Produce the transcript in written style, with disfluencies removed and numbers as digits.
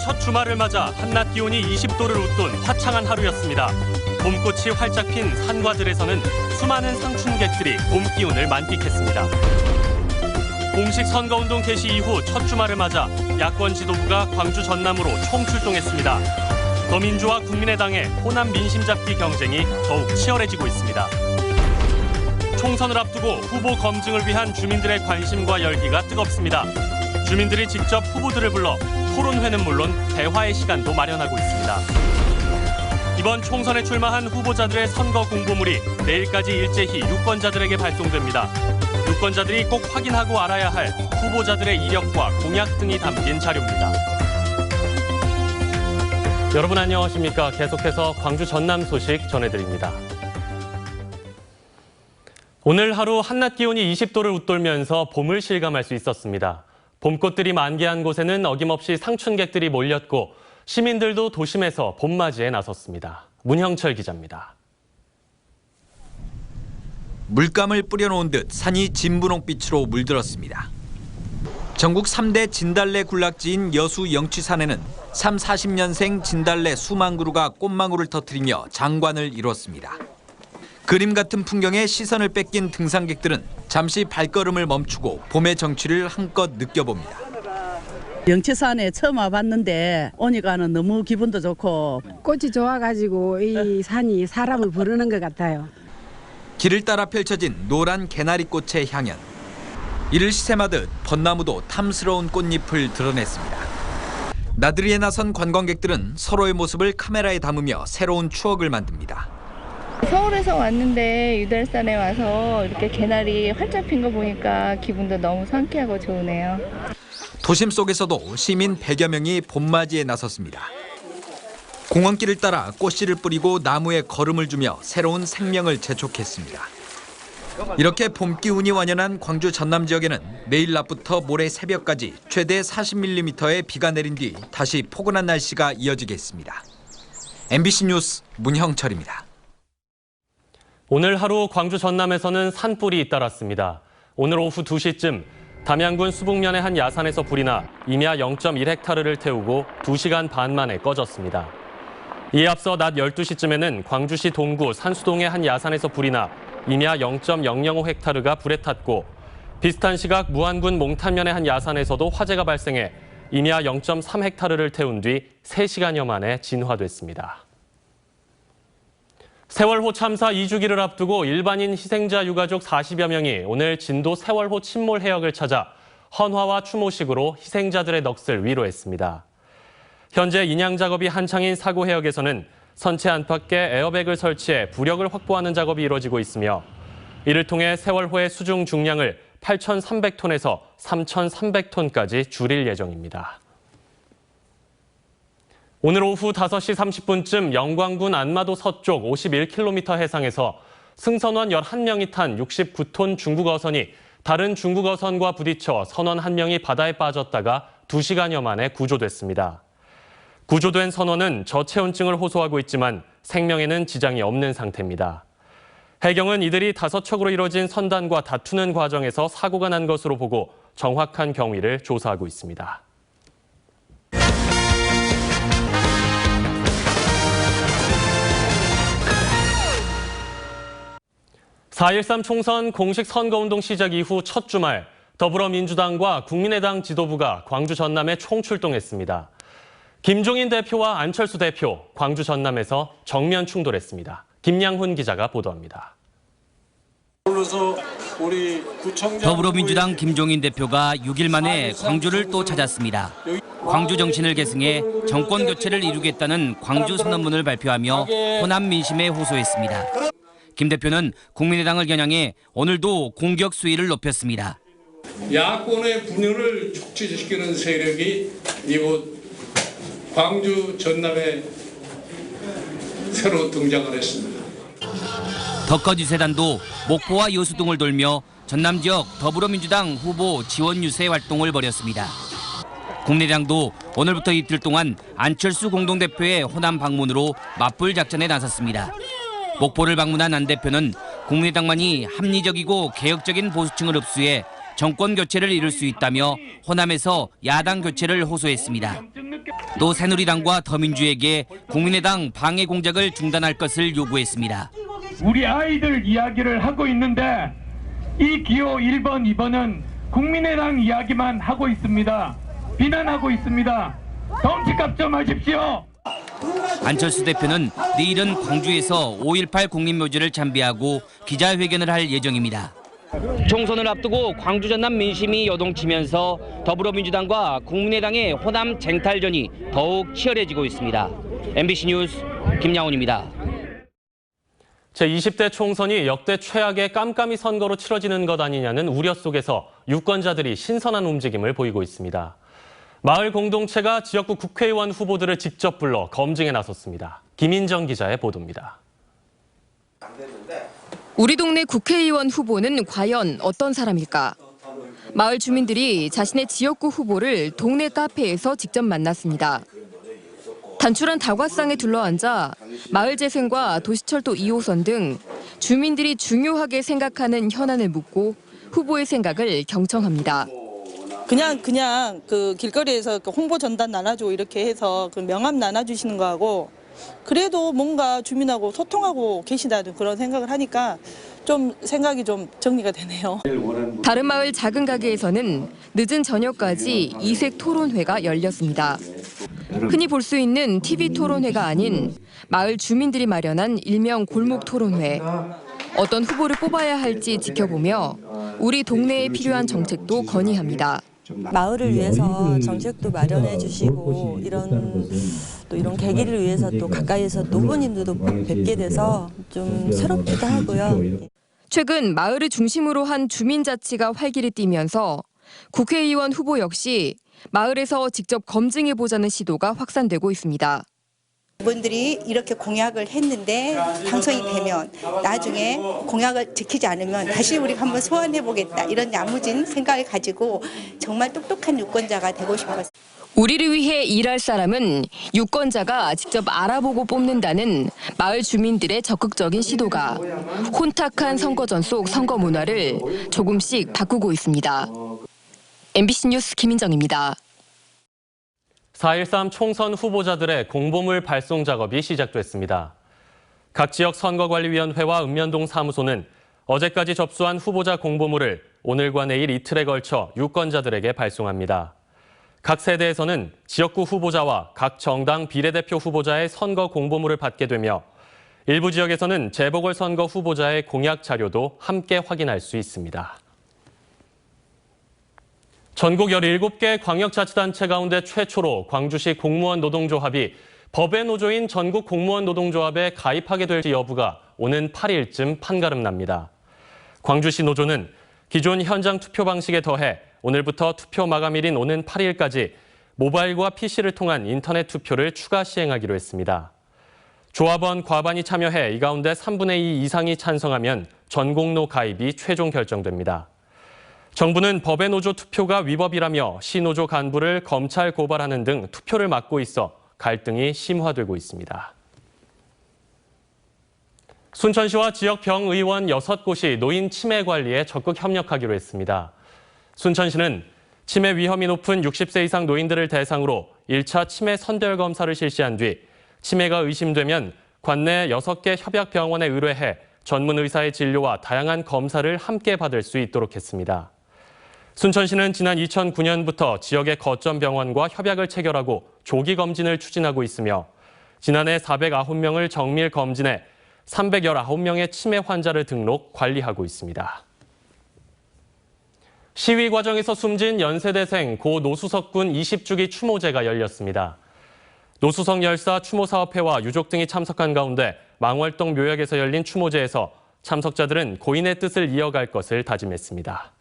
첫 주말을 맞아 한낮 기온이 20도를 웃돈 화창한 하루였습니다. 봄꽃이 활짝 핀 산과들에서는 수많은 상춘객들이 봄 기운을 만끽했습니다. 공식 선거운동 개시 이후 첫 주말을 맞아 야권 지도부가 광주 전남으로 총출동했습니다. 더민주와 국민의당의 호남 민심 잡기 경쟁이 더욱 치열해지고 있습니다. 총선을 앞두고 후보 검증을 위한 주민들의 관심과 열기가 뜨겁습니다. 주민들이 직접 후보들을 불러 토론회는 물론 대화의 시간도 마련하고 있습니다. 이번 총선에 출마한 후보자들의 선거 공보물이 내일까지 일제히 유권자들에게 발송됩니다. 유권자들이 꼭 확인하고 알아야 할 후보자들의 이력과 공약 등이 담긴 자료입니다. 여러분 안녕하십니까? 계속해서 광주 전남 소식 전해드립니다. 오늘 하루 한낮 기온이 20도를 웃돌면서 봄을 실감할 수 있었습니다. 봄꽃들이 만개한 곳에는 어김없이 상춘객들이 몰렸고 시민들도 도심에서 봄맞이에 나섰습니다. 문형철 기자입니다. 물감을 뿌려놓은 듯 산이 진분홍빛으로 물들었습니다. 전국 3대 진달래 군락지인 여수 영취산에는 40년생 진달래 수만 그루가 꽃망울을 터뜨리며 장관을 이뤘습니다. 그림 같은 풍경에 시선을 뺏긴 등산객들은 잠시 발걸음을 멈추고 봄의 정취를 한껏 느껴봅니다. 영취산에 처음 와봤는데 오니까는 너무 기분도 좋고 꽃이 좋아가지고 이 산이 사람을 부르는 것 같아요. 길을 따라 펼쳐진 노란 개나리꽃의 향연. 이를 시샘하듯 벚나무도 탐스러운 꽃잎을 드러냈습니다. 나들이에 나선 관광객들은 서로의 모습을 카메라에 담으며 새로운 추억을 만듭니다. 서울에서 왔는데 유달산에 와서 이렇게 개나리 활짝 핀 거 보니까 기분도 너무 상쾌하고 좋으네요. 도심 속에서도 시민 100여 명이 봄맞이에 나섰습니다. 공원길을 따라 꽃씨를 뿌리고 나무에 걸음을 주며 새로운 생명을 재촉했습니다. 이렇게 봄 기운이 완연한 광주 전남 지역에는 내일 낮부터 모레 새벽까지 최대 40mm의 비가 내린 뒤 다시 포근한 날씨가 이어지겠습니다. MBC 뉴스 문형철입니다. 오늘 하루 광주 전남에서는 산불이 잇따랐습니다. 오늘 오후 2시쯤 담양군 수북면의 한 야산에서 불이 나 임야 0.1헥타르를 태우고 2시간 반 만에 꺼졌습니다. 이에 앞서 낮 12시쯤에는 광주시 동구 산수동의 한 야산에서 불이 나 임야 0.005헥타르가 불에 탔고 비슷한 시각 무안군 몽탄면의 한 야산에서도 화재가 발생해 임야 0.3헥타르를 태운 뒤 3시간여 만에 진화됐습니다. 세월호 참사 2주기를 앞두고 일반인 희생자 유가족 40여 명이 오늘 진도 세월호 침몰 해역을 찾아 헌화와 추모식으로 희생자들의 넋을 위로했습니다. 현재 인양 작업이 한창인 사고 해역에서는 선체 안팎에 에어백을 설치해 부력을 확보하는 작업이 이루어지고 있으며 이를 통해 세월호의 수중 중량을 8,300톤에서 3,300톤까지 줄일 예정입니다. 오늘 오후 5시 30분쯤 영광군 안마도 서쪽 51km 해상에서 승선원 11명이 탄 69톤 중국 어선이 다른 중국 어선과 부딪혀 선원 1명이 바다에 빠졌다가 2시간여 만에 구조됐습니다. 구조된 선원은 저체온증을 호소하고 있지만 생명에는 지장이 없는 상태입니다. 해경은 이들이 5척으로 이뤄진 선단과 다투는 과정에서 사고가 난 것으로 보고 정확한 경위를 조사하고 있습니다. 4.13 총선 공식 선거운동 시작 이후 첫 주말, 더불어민주당과 국민의당 지도부가 광주 전남에 총출동했습니다. 김종인 대표와 안철수 대표, 광주 전남에서 정면 충돌했습니다. 김양훈 기자가 보도합니다. 더불어민주당 김종인 대표가 6일 만에 광주를 또 찾았습니다. 광주 정신을 계승해 정권 교체를 이루겠다는 광주 선언문을 발표하며 호남 민심에 호소했습니다. 김 대표는 국민의당을 겨냥해 오늘도 공격 수위를 높였습니다. 야권의 분열을 촉진시키는 세력이 이곳 광주 전남에 새로 등장을 했습니다. 덕거지 세단도 목포와 여수 등을 돌며 전남 지역 더불어민주당 후보 지원 유세 활동을 벌였습니다. 국민의당도 오늘부터 이틀 동안 안철수 공동대표의 호남 방문으로 맞불 작전에 나섰습니다. 목포를 방문한 안 대표는 국민의당만이 합리적이고 개혁적인 보수층을 흡수해 정권 교체를 이룰 수 있다며 호남에서 야당 교체를 호소했습니다. 또 새누리당과 더민주에게 국민의당 방해 공작을 중단할 것을 요구했습니다. 우리 아이들 이야기를 하고 있는데 이 기호 1번, 2번은 국민의당 이야기만 하고 있습니다. 비난하고 있습니다. 덩치값 좀 하십시오. 안철수 대표는 내일은 광주에서 5.18 국립묘지를 참배하고 기자회견을 할 예정입니다. 총선을 앞두고 광주 전남 민심이 요동치면서 더불어민주당과 국민의당의 호남 쟁탈전이 더욱 치열해지고 있습니다. MBC 뉴스 김양훈입니다. 제20대 총선이 역대 최악의 깜깜이 선거로 치러지는 것 아니냐는 우려 속에서 유권자들이 신선한 움직임을 보이고 있습니다. 마을 공동체가 지역구 국회의원 후보들을 직접 불러 검증에 나섰습니다. 김인정 기자의 보도입니다. 우리 동네 국회의원 후보는 과연 어떤 사람일까? 마을 주민들이 자신의 지역구 후보를 동네 카페에서 직접 만났습니다. 단출한 다과상에 둘러앉아 마을 재생과 도시철도 2호선 등 주민들이 중요하게 생각하는 현안을 묻고 후보의 생각을 경청합니다. 그냥 그 길거리에서 그 홍보 전단 나눠주고 이렇게 해서 그 명함 나눠주시는 거하고 그래도 뭔가 주민하고 소통하고 계시다는 그런 생각을 하니까 좀 생각이 좀 정리가 되네요. 다른 마을 작은 가게에서는 늦은 저녁까지 이색 토론회가 열렸습니다. 흔히 볼 수 있는 TV 토론회가 아닌 마을 주민들이 마련한 일명 골목 토론회. 어떤 후보를 뽑아야 할지 지켜보며 우리 동네에 필요한 정책도 건의합니다. 마을을 위해서 정책도 마련해 주시고 이런 계기를 위해서 또 가까이에서 또 후보님들도 뵙게 돼서 좀 새롭기도 하고요. 최근 마을을 중심으로 한 주민자치가 활기를 띠면서 국회의원 후보 역시 마을에서 직접 검증해보자는 시도가 확산되고 있습니다. 분들이 이렇게 공약을 했는데 당선이 되면 나중에 공약을 지키지 않으면 다시 우리가 한번 소환해보겠다 이런 야무진 생각을 가지고 정말 똑똑한 유권자가 되고 싶었어요. 우리를 위해 일할 사람은 유권자가 직접 알아보고 뽑는다는 마을 주민들의 적극적인 시도가 혼탁한 선거전 속 선거 문화를 조금씩 바꾸고 있습니다. MBC 뉴스 김인정입니다. 4.13 총선 후보자들의 공보물 발송 작업이 시작됐습니다. 각 지역 선거관리위원회와 읍면동 사무소는 어제까지 접수한 후보자 공보물을 오늘과 내일 이틀에 걸쳐 유권자들에게 발송합니다. 각 세대에서는 지역구 후보자와 각 정당 비례대표 후보자의 선거 공보물을 받게 되며 일부 지역에서는 재보궐선거 후보자의 공약 자료도 함께 확인할 수 있습니다. 전국 17개 광역자치단체 가운데 최초로 광주시 공무원 노동조합이 법의 노조인 전국 공무원 노동조합에 가입하게 될지 여부가 오는 8일쯤 판가름납니다. 광주시 노조는 기존 현장 투표 방식에 더해 오늘부터 투표 마감일인 오는 8일까지 모바일과 PC를 통한 인터넷 투표를 추가 시행하기로 했습니다. 조합원 과반이 참여해 이 가운데 3분의 2 이상이 찬성하면 전공로 가입이 최종 결정됩니다. 정부는 법의 노조 투표가 위법이라며 시노조 간부를 검찰 고발하는 등 투표를 막고 있어 갈등이 심화되고 있습니다. 순천시와 지역 병의원 6곳이 노인 치매 관리에 적극 협력하기로 했습니다. 순천시는 치매 위험이 높은 60세 이상 노인들을 대상으로 1차 치매 선별 검사를 실시한 뒤 치매가 의심되면 관내 6개 협약병원에 의뢰해 전문 의사의 진료와 다양한 검사를 함께 받을 수 있도록 했습니다. 순천시는 지난 2009년부터 지역의 거점 병원과 협약을 체결하고 조기 검진을 추진하고 있으며 지난해 409명을 정밀 검진해 319명의 치매 환자를 등록, 관리하고 있습니다. 시위 과정에서 숨진 연세대생 고 노수석 군 20주기 추모제가 열렸습니다. 노수석 열사 추모사업회와 유족 등이 참석한 가운데 망월동 묘역에서 열린 추모제에서 참석자들은 고인의 뜻을 이어갈 것을 다짐했습니다.